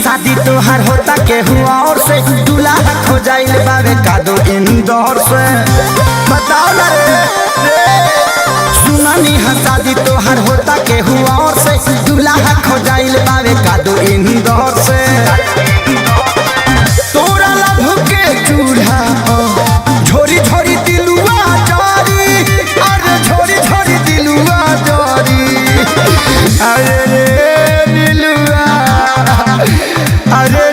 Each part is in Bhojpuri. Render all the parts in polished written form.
शादी तोहर होता के हुआ और से दूल्हा खो जाइल बावे कादो इंदौर से बताओ ना रे सुनानी शादी तोहर होता के हुआ और से दूल्हा खो जाइल बावे कादो इंदौर से तोरा लभ के चूल्हा झोरी झोरी दिलुआ जारी अरे झोरी झोरी दिलुआ जारी अरे रे नीलुआ अरे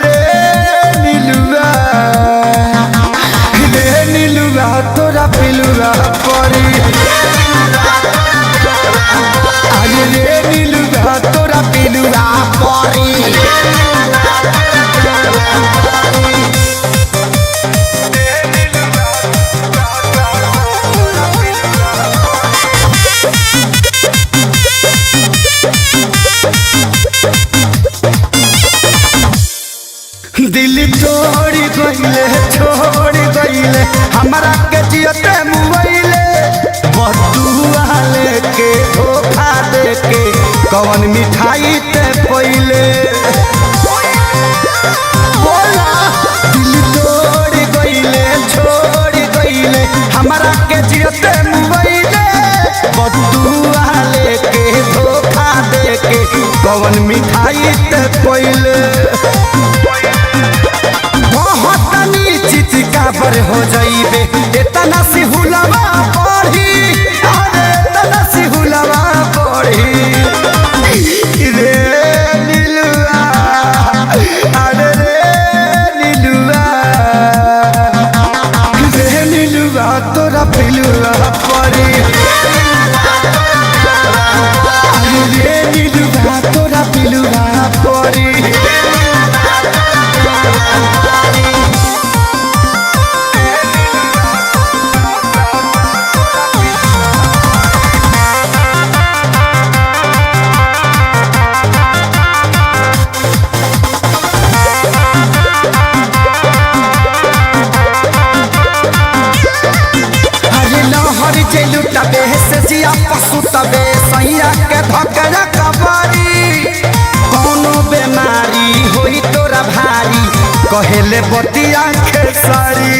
रे नीलुआ तोरा पिलुआ परी अरे रे नीलुआ तोरा पिलुआ परी दिल छोड़ी गईले हमारा के जियते मुइले बदुआ लेके धोखा देके कौन मिठाई ते पहिले बोला दिल छोड़ गईले हमारा के जियते मुइले बदुआ लेके धोखा देके कौन मिठाई ते पहिले काबर हो जाइबे इतना सी हुलवा पढ़ी अरे इतना सी हुलवा पढ़ी रे नीलुआ अरे रे नीलुआ तोरा पिलुआ पढ़ी अरे रे नीलुआ तोरा पिलुआ पढ़ी लुटबे से जिया पशु तबे सैया के धकरा कबारी कोनो बेमारी होई तोरा भारी कहेले बतिया खेसारी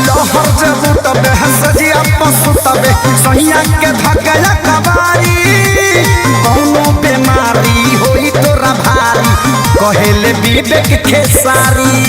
लहर जे लुटबे से जिया पशु तबे सैया के धकरा कबारी कोनो बेमारी होई तोरा भारी कहेले विवेक खेसारी